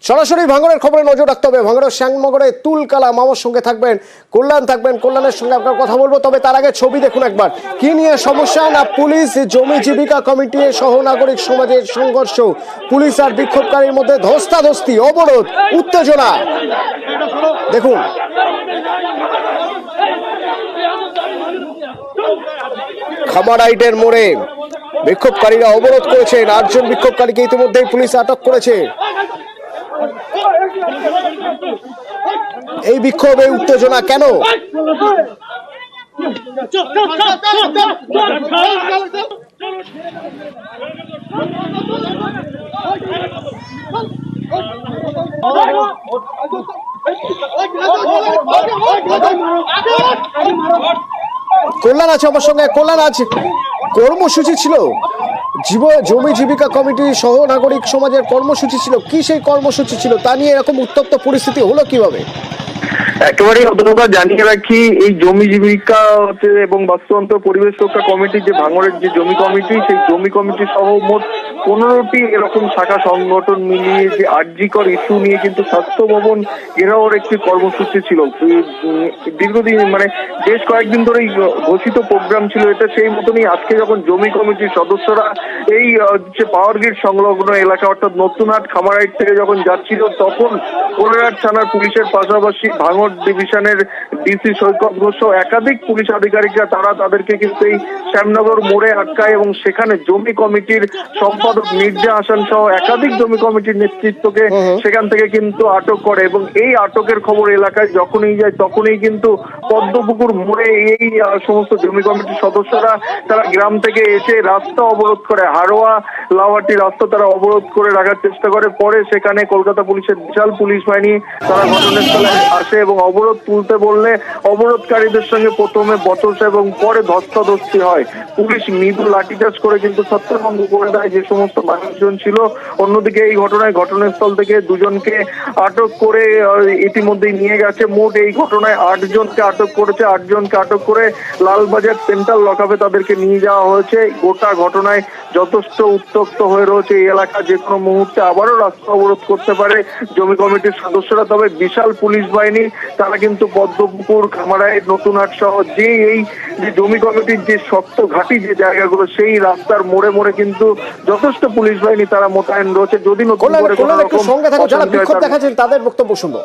সরাসরি ভাঙড়ের খবরে নজর রাখতে হবে। ভাঙড়ের শ্যামনগরে তুলকালা মামার সঙ্গে থাকবেন কল্যাণের সঙ্গে আপনার কথা বলবো। তবে তার আগে ছবি দেখুন একবার। কি নিয়ে সমস্যা না পুলিশ জমি জীবিকা কমিটি সহ নাগরিক সমাজের সংঘর্ষ, পুলিশ আর বিক্ষোভকারীর মধ্যে ধস্তাধস্তি, অবরোধ, উত্তেজনা দেখুন। খামারাইটের মোড়ে বিক্ষোভকারীরা অবরোধ করেছেন। 8 জন বিক্ষোভকারীকে ইতিমধ্যেই পুলিশ আটক করেছে। এই বিক্ষোভ, এই উত্তেজনা কেন? কল্যাণ আছে আমার সঙ্গে। কল্যাণ, আজ কর্মসূচি ছিল, জমি জীবিকা কমিটি সহ নাগরিক সমাজের কর্মসূচি ছিল। কি সেই কর্মসূচি ছিল, তা নিয়ে এরকম উত্তপ্ত পরিস্থিতি হলো কিভাবে? একেবারে অতটা জানিয়ে রাখি, এই জমি জীবিকা এবং বাস্তুতন্ত্র পরিবেশ রক্ষা কমিটির যে ভাঙড়ের যে জমি কমিটি, সেই জমি কমিটি সহ মোট 15টি এরকম শাখা সংগঠন মিলিয়ে যে আরজিকর ইস্যু নিয়ে কিন্তু স্বাস্থ্য ভবন ঘেরাওর একটি কর্মসূচি ছিল। দীর্ঘদিন বেশ কয়েকদিন ধরেই ঘোষিত প্রোগ্রাম ছিল এটা। সেই মতনই আজকে যখন জমি কমিটির সদস্যরা এই যে পাওয়ার গ্রিড সংলগ্ন এলাকা অর্থাৎ নতুনহাট খামারহাট থেকে যখন যাচ্ছিল, তখন কোলাঘাট থানার পুলিশের পাশাপাশি ভাঙড় ডিভিশনের ডিসি সৈকত ঘোষ একাধিক পুলিশ আধিকারিকরা তাদেরকে কিন্তু এই শ্যামনগর মোড়ে আটকায় এবং সেখানে জমি কমিটির সম্পাদক মির্জা হাসান সহ একাধিক জমি কমিটির নেতৃত্বকে সেখান থেকে কিন্তু আটক করে। এবং এই আটকের খবর এলাকায় যখনই যায় তখনই কিন্তু পদ্মপুকুর মোড়ে এই সমস্ত জমি কমিটির সদস্যরা তারা গ্রাম থেকে এসে রাস্তা অবরোধ করে, হারোয়া লাওয়াটি রাস্তা তারা অবরোধ করে রাখার চেষ্টা করে। পরে সেখানে কলকাতা পুলিশের বিশাল পুলিশ বাহিনী তারা ঘটনাস্থলে আসে এবং অবরোধ তুলতে বললে অবরোধকারীদের সঙ্গে প্রথমে বচসা এবং পরে ধস্তাধস্তি হয়। পুলিশ মৃদু লাঠিচার্জ করে কিন্তু ছত্রভঙ্গ করে দেয় যে সমস্ত মানুষজন ছিল। অন্যদিকে এই ঘটনায় ঘটনাস্থল থেকে 2 জনকে আটক করে ইতিমধ্যেই নিয়ে গেছে। মোট এই ঘটনায় 8 জনকে আটক করেছে। 8 জনকে আটক করে লালবাজার সেন্ট্রাল লকআপে তাদেরকে নিয়ে যাওয়া হয়েছে। গোটা ঘটনায় যথেষ্ট উত্তপ্ত হয়ে রয়েছে এই এলাকা। যে কোনো মুহূর্তে আবারও রাস্তা অবরোধ করতে পারে জমি কমিটির সদস্যরা। তবে বিশাল পুলিশ বাহিনী তারা কিন্তু পদ্মপুকুর, খামারহাট, নতুনহাট সহ এই যে জমি কমিটির যে শক্ত ঘাঁটি যে জায়গাগুলো, সেই রাস্তার মোড়ে মোড়ে কিন্তু যথেষ্ট পুলিশ বাহিনী তারা মোতায়েন রয়েছে। যদি নতুন করে কোনো রকম যারা বিক্ষোভ দেখাচ্ছেন তাদের বক্তব্য শুনবো।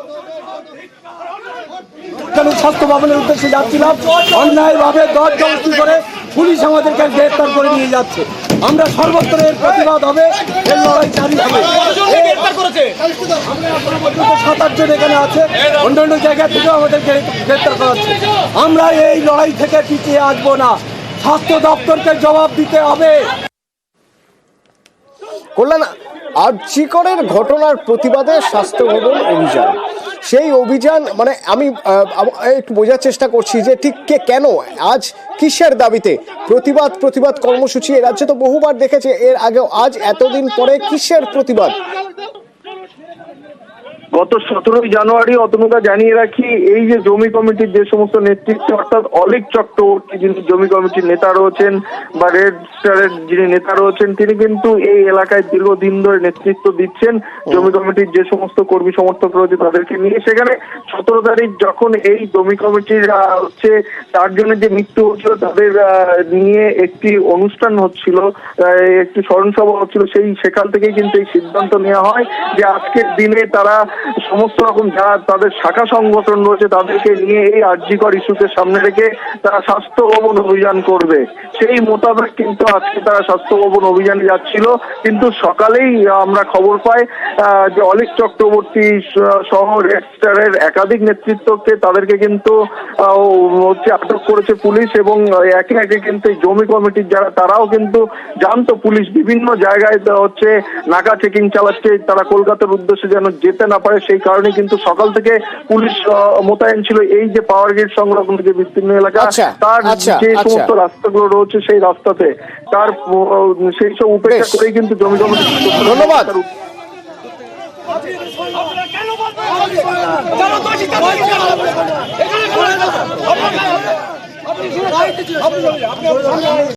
স্বাস্থ্য ভবনের উদ্দেশ্যে যাচ্ছিলাম, অন্যায়ভাবে দরজবস্তি করে পুলিশ আমাদেরকে গ্রেফতার করে নিয়ে যাচ্ছে। আমরা সর্বত্রের প্রতিবাদ হবে, এর লড়াই জারি হবে। 7-8 জন এখানে আছে, অন্যান্য জায়গা থেকেও আমাদেরকে গ্রেফতার করা হচ্ছে। আমরা এই লড়াই থেকে পিছিয়ে আসবো না, স্বাস্থ্য দপ্তরকে জবাব দিতে হবে। কল্যাণ, আরজিকরের ঘটনার প্রতিবাদে স্বাস্থ্য ভবন অভিযান, সেই অভিযান আমি একটু বোঝার চেষ্টা করছি যে ঠিক কেন আজ, কিসের দাবিতে প্রতিবাদ কর্মসূচি? এ রাজ্যে তো বহুবার দেখেছে এর আগেও, আজ এতদিন পরে কিসের প্রতিবাদ? গত 17 জানুয়ারি অতনুকা জানিয়ে রাখি, এই যে জমি কমিটির যে সমস্ত নেতৃত্ব অর্থাৎ অলিক চক্রবর্তী যিনি জমি কমিটির নেতা রয়েছেন বা রেড স্টারের যিনি নেতা রয়েছেন, তিনি কিন্তু এই এলাকায় দীর্ঘদিন ধরে নেতৃত্ব দিচ্ছেন জমি কমিটির যে সমস্ত কর্মী সমর্থক রয়েছে তাদেরকে নিয়ে। সেখানে 17 তারিখ যখন এই জমি কমিটির 4 জনের যে মৃত্যু হচ্ছিল তাদের নিয়ে একটি অনুষ্ঠান হচ্ছিল, একটি স্মরণসভা হচ্ছিল, সেখান থেকেই কিন্তু এই সিদ্ধান্ত নেওয়া হয় যে আজকের দিনে তারা সমস্ত রকম যারা তাদের শাখা সংগঠন রয়েছে তাদেরকে নিয়ে এই আরজিকর ইস্যুকে সামনে রেখে তারা স্বাস্থ্য ভবন অভিযান করবে। সেই মোতাবেক কিন্তু আজকে তারা স্বাস্থ্য ভবন অভিযানে যাচ্ছিল। কিন্তু সকালেই আমরা খবর পাই যে অলিক চক্রবর্তী সহ রেড স্টারের একাধিক নেতৃত্বকে তাদেরকে কিন্তু আটক করেছে পুলিশ। এবং একে একে কিন্তু এই জমি কমিটির যারা তারাও কিন্তু জানতো পুলিশ বিভিন্ন জায়গায় নাকা চেকিং চালাচ্ছে, তারা কলকাতার উদ্দেশ্যে যেন যেতে না পারে। সেই কারণে কিন্তু সকাল থেকে পুলিশ মোতায়েন ছিল এই যে পাওয়ার গ্রিড সংলগ্ন যে বিস্তীর্ণ এলাকা, তার যে সমস্ত রাস্তাগুলো রয়েছে সেই রাস্তাতে তার সেই সব উপেক্ষা করেই কিন্তু জমি কমিটি। ধন্যবাদ।